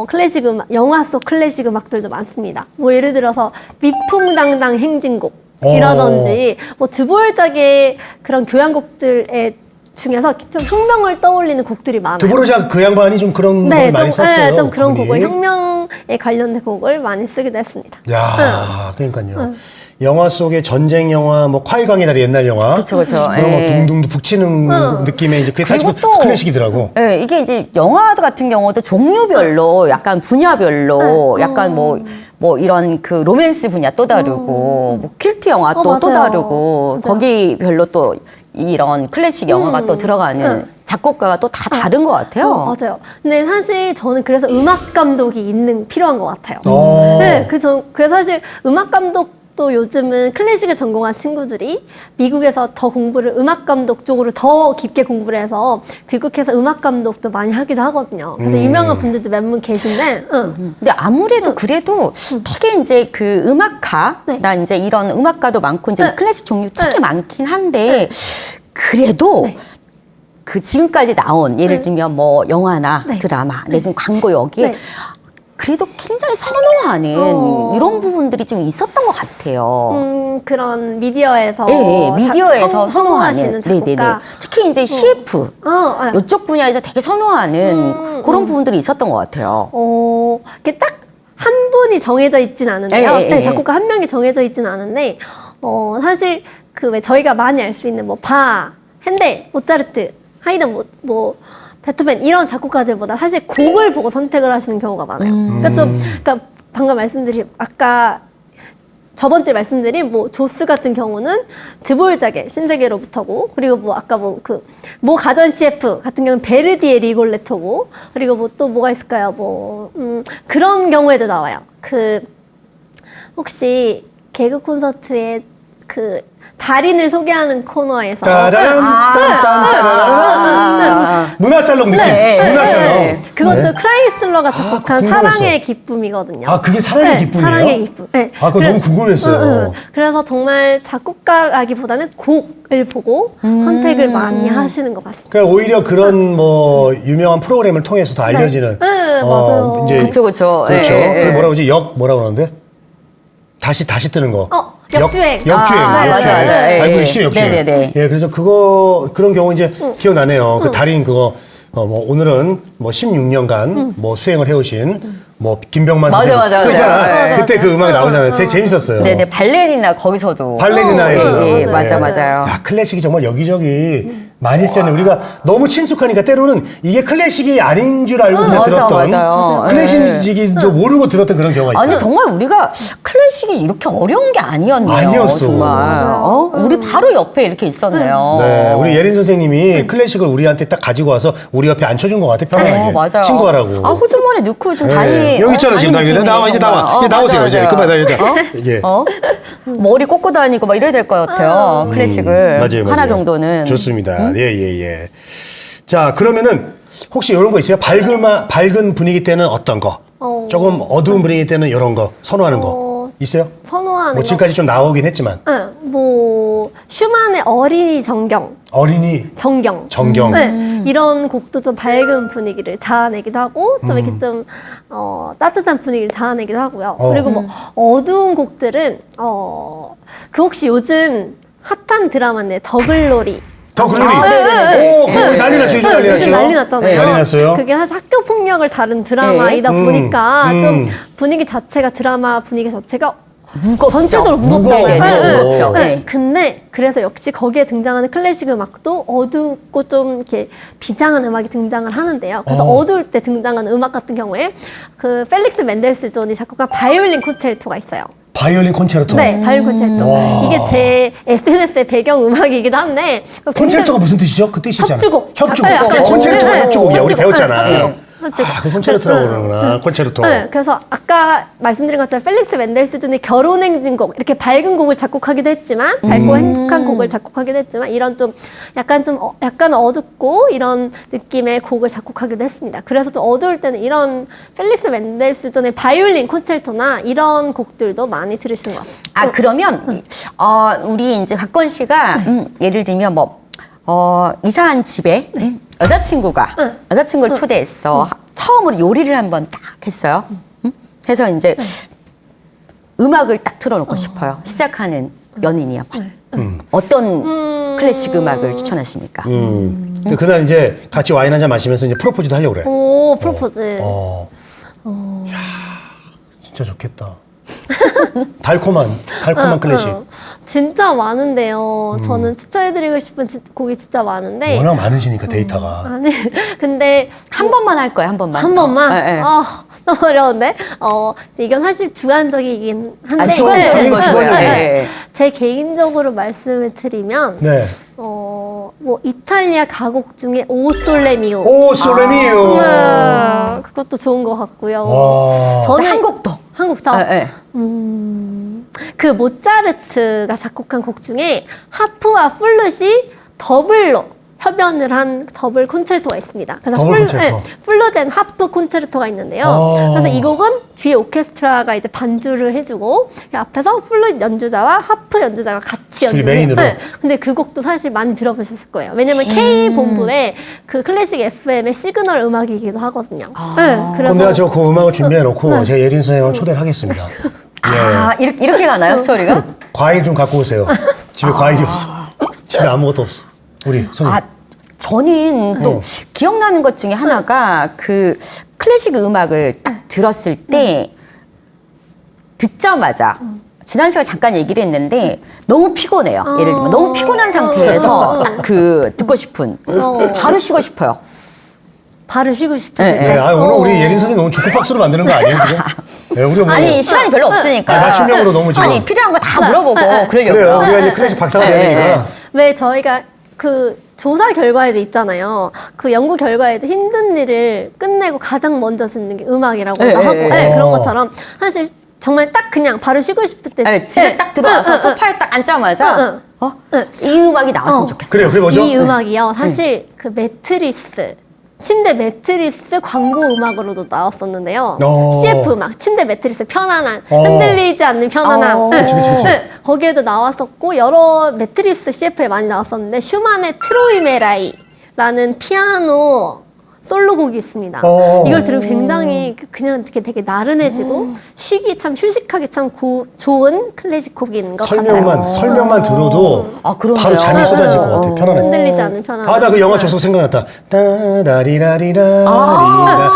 클래식 음악, 영화 속 클래식 음악들도 많습니다. 예를 들어서 위풍당당 행진곡 이라든지 드보르작의 그런 교향곡들의 중에서 좀 혁명을 떠올리는 곡들이 많아요. 드보르작 그 양반이 좀 그런 곡을 많이 썼어요. 네, 좀 그런 분이. 곡을 혁명에 관련된 곡을 많이 쓰기도 했습니다. 야, 그러니까요. 영화 속의 전쟁 영화, 콰이강의 달이 옛날 영화. 그쵸. 그런 둥둥 북치는 느낌의 이제 그게 사실 그리고 또 클래식이더라고. 네, 이게 이제 영화 같은 경우도 종류별로 약간 분야별로 약간 이런 그 로맨스 분야 또 다르고 킬트 영화 또 맞아요. 다르고 맞아요. 거기별로 또 이런 클래식 영화가 또 들어가는 작곡가가 또 다 다른 것 같아요. 맞아요. 근데 사실 저는 그래서 음악 감독이 필요한 것 같아요. 네, 그래서 사실 음악 감독도 요즘은 클래식을 전공한 친구들이 미국에서 음악 감독 쪽으로 더 깊게 공부를 해서 귀국해서 음악 감독도 많이 하기도 하거든요. 그래서 유명한 분들도 몇 분 계신데, 근데 아무래도 그래도 되게 이제 그 음악가나 이제 이런 음악가도 많고 이제 클래식 종류 되게 많긴 한데 그래도 그 지금까지 나온 예를 들면 영화나 드라마 내지는 광고 여기에 그래도 굉장히 선호하는 이런 부분들이 좀 있었던 것 같아요. 그런 미디어에서 미디어에서 선호하시는 작곡가. 특히 이제 CF 이쪽 분야에서 되게 선호하는 그런 부분들이 있었던 것 같아요. 이게 딱 한 분이 정해져 있진 않은데요. 작곡가 한 명이 정해져 있진 않은데 사실 왜 저희가 많이 알 수 있는 핸델, 모차르트, 하이든 베토벤 이런 작곡가들보다 사실 곡을 보고 선택을 하시는 경우가 많아요. 그러니까 방금 아까 저번 주에 말씀드린 조스 같은 경우는 드보르작의 신세계로부터고, 그리고 아까 가전 CF 같은 경우는 베르디의 리골레토고, 그리고 또 뭐가 있을까요? 그런 경우에도 나와요. 혹시 개그 콘서트에 그 달인을 소개하는 코너에서 따라란 딴딴따라란 문화살롱 느낌. 문화살롱. 그것도 네. 크라이슬러가 작곡한 궁금했어. 사랑의 기쁨이거든요. 아, 그게 사랑의 기쁨이에요? 사랑의 기쁨. 네. 아, 그거 너무 궁금했어요. 그래서 정말 작곡가라기보다는 곡을 보고 선택을 많이 하시는 것 같습니다. 그러니까 오히려 그런 뭐 유명한 프로그램을 통해서 더 알려지는. 네, 맞아요. 이제 그쵸, 그쵸. 그렇죠. 예, 예. 그 뭐라고 그러지? 뭐라고 그러는데? 다시 뜨는 거. 역주행. 역주행. 아, 역주행. 맞아, 맞아. 예, 알고 예. 계시죠, 역주행. 네네네. 예, 그래서 그런 경우 이제 기억나네요. 그 달인 그거, 뭐, 오늘은 뭐 16년간 뭐 수행을 해오신 뭐 김병만 맞아, 선생님. 맞아, 그거 있잖아. 맞아. 그때 그 음악이 나오잖아요. 되게 재밌었어요. 네네, 발레리나 거기서도. 발레리나에. 예, 맞아, 맞아요. 야, 클래식이 정말 여기저기 많이 쓰였네. 우리가 너무 친숙하니까 때로는 이게 클래식이 아닌 줄 알고 그냥 맞아, 들었던. 맞아요. 클래식이도 모르고 들었던 그런 경우가 있어요. 아니 정말 우리가 클래식이 이렇게 어려운 게 아니었네요. 아니었어. 정말. 우리 바로 옆에 이렇게 있었네요. 네, 우리 예린 선생님이 클래식을 우리한테 딱 가지고 와서 우리 옆에 앉혀준 것 같아, 편안하게. 맞아요. 친구하라고. 아, 호주머니 넣고 좀 네. 다니. 여기 있잖아, 지금. 다니는 이제 나와, 이제 느낌이에요, 나와. 정말. 이제 나오세요, 맞아요, 이제. 맞아요. 그만, 이제. 이게. 머리 꽂고 다니고 막 이래야 될 것 같아요. 클래식을. 맞아요, 하나 맞아요. 정도는. 좋습니다. 예, 예, 예. 자, 그러면은 혹시 이런 거 있어요? 밝은 분위기 때는 어떤 거? 조금 어두운 분위기 때는 이런 거 선호하는 거 있어요? 선호하는 뭐 거. 지금까지 좀 나오긴 했지만 뭐 슈만의 어린이 정경. 어린이 정경. 정경. 네, 이런 곡도 좀 밝은 분위기를 자아내기도 하고 좀 이렇게 좀 따뜻한 분위기를 자아내기도 하고요. 그리고 뭐 어두운 곡들은 그 혹시 요즘 핫한 드라마인데 더글로리. 더 글로리. 네네네. 오, 그거 난리 났죠, 요즘 난리 났죠. 요즘 난리 났잖아요. 난리 났어요. 그게 사실 학교 폭력을 다룬 드라마이다 보니까 좀 분위기 자체가 드라마 분위기 자체가 무겁죠. 전체적으로 무겁죠. 무거워, 무겁죠. 네. 근데 그래서 역시 거기에 등장하는 클래식 음악도 어둡고 좀 이렇게 비장한 음악이 등장을 하는데요. 그래서 어두울 때 등장하는 음악 같은 경우에 그 펠릭스 멘델스 존이 작곡한 바이올린 콘체르토가 있어요. 바이올린 콘체르토. 네, 바이올린 콘체르토. 이게 제 SNS의 배경 음악이기도 한데 콘체르토가 무슨 뜻이죠? 그 뜻이 있잖아요. 협주곡. 협주곡. 약간 그게 콘체르토가 네, 협주곡이야. 우리 협주곡. 배웠잖아. 네, 협주곡. 아, 그 콘체르토라고 그러는구나. 콘체르토. 네, 그래서 아까 말씀드린 것처럼 펠릭스 멘델스 존의 결혼 행진곡 이렇게 밝은 곡을 작곡하기도 했지만 밝고 행복한 곡을 작곡하기도 했지만 이런 좀 약간 어둡고 이런 느낌의 곡을 작곡하기도 했습니다. 그래서 좀 어두울 때는 이런 펠릭스 멘델스 존의 바이올린 콘체르토나 이런 곡들도 많이 들으시는 것 같아요. 그러면 우리 이제 박건 씨가 예를 들면 이사한 집에 여자친구를 초대했어. 처음으로 요리를 한번 딱 했어요. 해서 이제 음악을 딱 틀어놓고 싶어요. 시작하는 연인이야. 어떤 클래식 음악을 추천하십니까? 근데 그날 이제 같이 와인 한잔 마시면서 이제 프로포즈도 하려고 그래. 오, 프로포즈. 이야, 진짜 좋겠다. 달콤한 클래식. 진짜 많은데요. 저는 추천해드리고 싶은 곡이 진짜 많은데. 워낙 많으시니까 데이터가. 아니, 근데 한 번만 할 거예요, 한 번만. 한 번만? 네, 네. 너무 어려운데? 이건 사실 주관적이긴 한데. 주관적인 거죠. 네. 제 개인적으로 말씀을 드리면, 네. 뭐, 이탈리아 가곡 중에 오 솔레미오. 오, 솔레미오. 그것도 좋은 것 같고요. 와. 저는 한곡 더. 더? 네, 그 모차르트가 작곡한 곡 중에 하프와 플룻이 더블로 협연을 한 더블 콘체르토가 있습니다. 그래서 더블 콘체르토. 플룻 앤 하프 콘체르토가 있는데요. 그래서 이 곡은 뒤에 오케스트라가 이제 반주를 해주고 앞에서 플룻 연주자와 하프 연주자가 같이 둘이 연주를 메인으로? 근데 그 곡도 사실 많이 들어보셨을 거예요. 왜냐면 K 본부의 그 클래식 FM의 시그널 음악이기도 하거든요. 그럼 내가 그 음악을 준비해 놓고 제가 예린 선생님을 초대를 하겠습니다. 이렇게 가나요, 스토리가? 과일 좀 갖고 오세요. 집에 과일이 없어. 집에 아무것도 없어. 우리 선생님. 저는 또 기억나는 것 중에 하나가 그 클래식 음악을 딱 들었을 때 듣자마자 지난 시간에 잠깐 얘기를 했는데 너무 피곤해요. 예를 들면 너무 피곤한 상태에서 딱 그 듣고 싶은 바로 쉬고 싶어요. 바로 쉬고 싶으실 네, 때. 오늘 우리 예린 선생님 너무 주크박스로 만드는 거 아니에요, 지금? 네, 우리가 뭐 아니 시간이 별로 없으니까 맞춤형으로 너무 지금. 아니 필요한 거 다 물어보고 그래요. 그러려고요. 우리가 이제 클래식 박사가 돼야 되니까. 왜 저희가 그 조사 결과에도 있잖아요. 그 연구 결과에도 힘든 일을 끝내고 가장 먼저 듣는 게 음악이라고 하고 그런 것처럼 사실 정말 딱 그냥 바로 쉬고 싶을 때 아니, 집에 딱 들어와서 소파에 딱 앉자마자 이 음악이 나왔으면 좋겠어요. 그래요. 그게 뭐죠? 이 음악이요. 사실 그 매트리스 침대 매트리스 광고 음악으로도 나왔었는데요. CF 음악, 침대 매트리스 편안한, 흔들리지 않는 편안함. 그치. 거기에도 나왔었고 여러 매트리스 CF에 많이 나왔었는데 슈만의 트로이 메라이라는 피아노 솔로곡이 있습니다. 이걸 들으면 굉장히 그냥 되게 나른해지고 휴식하기 참 좋은 클래식 곡인 것 같아요. 설명만 들어도 그러네요. 바로 잠이 쏟아질 것 같아. 편안해. 흔들리지 않는 편안함. 나 그 영화 접속 생각났다. 따다리라리라.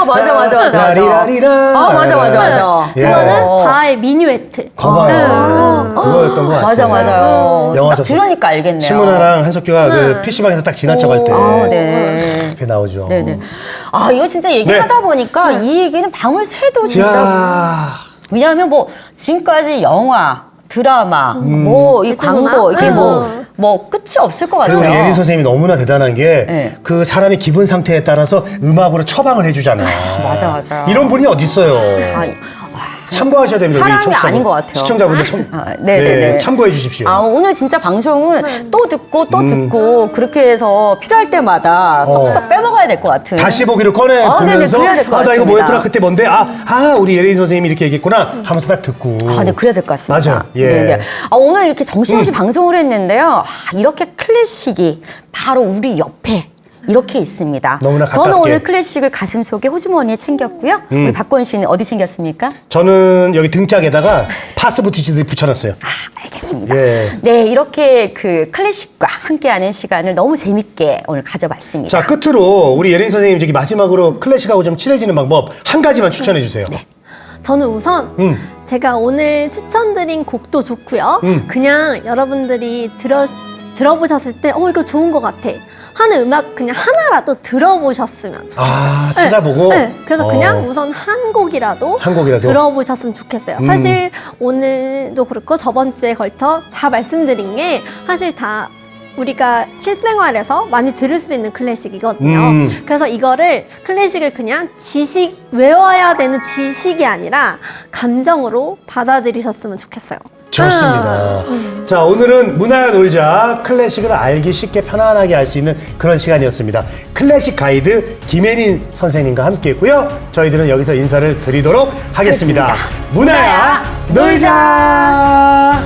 맞아. 라리라리라. 맞아. 예. 그거는 바의 미뉴에트. 거봐요. 그거였던 것 같아요. 맞아요. 영화 딱 접속. 들으니까 알겠네요. 신문아랑 한석규가 그 PC방에서 딱 지나쳐갈 때 네. 그게 나오죠. 네네. 이거 진짜 얘기하다 보니까 이 얘기는 밤을 새도 진짜. 이야. 왜냐하면 뭐 지금까지 영화, 드라마, 뭐 이 광고 이게 뭐 끝이 없을 것 같아요. 그리고 우리 예린 선생님이 너무나 대단한 게 그 네. 사람의 기분 상태에 따라서 음악으로 처방을 해주잖아. 맞아. 이런 분이 어디 있어요? 참고하셔야 됩니다. 우리 사람이 청취자분. 아닌 것 같아요. 시청자분들 네네네. 참고해 주십시오. 오늘 진짜 방송은 또 듣고 또 듣고 그렇게 해서 필요할 때마다 쏙쏙 빼먹어야 될 것 같은. 다시 보기를 꺼내 네네, 보면서 그래야 될것 나 이거 같습니다. 뭐였더라 그때 뭔데 우리 예린 선생님이 이렇게 얘기했구나 하면서 딱 듣고 네, 그래야 될 것 같습니다. 맞아요. 예. 네네. 오늘 이렇게 정신없이 방송을 했는데요. 이렇게 클래식이 바로 우리 옆에 이렇게 있습니다. 너무나 가깝게. 저는 오늘 클래식을 가슴속에 호주머니에 챙겼고요. 우리 박권 씨는 어디 챙겼습니까? 저는 여기 등짝에다가 파스부티지도 붙여놨어요. 알겠습니다. 예. 네, 이렇게 그 클래식과 함께하는 시간을 너무 재밌게 오늘 가져봤습니다. 자, 끝으로 우리 예린 선생님 저기 마지막으로 클래식하고 좀 친해지는 방법 한 가지만 추천해 주세요. 네. 저는 우선 제가 오늘 추천드린 곡도 좋고요. 그냥 여러분들이 들어보셨을 때 이거 좋은 것 같아 하는 음악 그냥 하나라도 들어보셨으면 좋겠어요. 찾아보고. 네, 그래서 그냥 우선 한 곡이라도 들어보셨으면 좋겠어요. 사실 오늘도 그렇고 저번 주에 걸쳐 다 말씀드린 게 사실 다 우리가 실생활에서 많이 들을 수 있는 클래식이거든요. 그래서 이거를 클래식을 그냥 외워야 되는 지식이 아니라 감정으로 받아들이셨으면 좋겠어요. 좋습니다. 자, 오늘은 문화야 놀자 클래식을 알기 쉽게 편안하게 알 수 있는 그런 시간이었습니다. 클래식 가이드 김혜린 선생님과 함께 했고요. 저희들은 여기서 인사를 드리도록 하겠습니다. 문화야 놀자.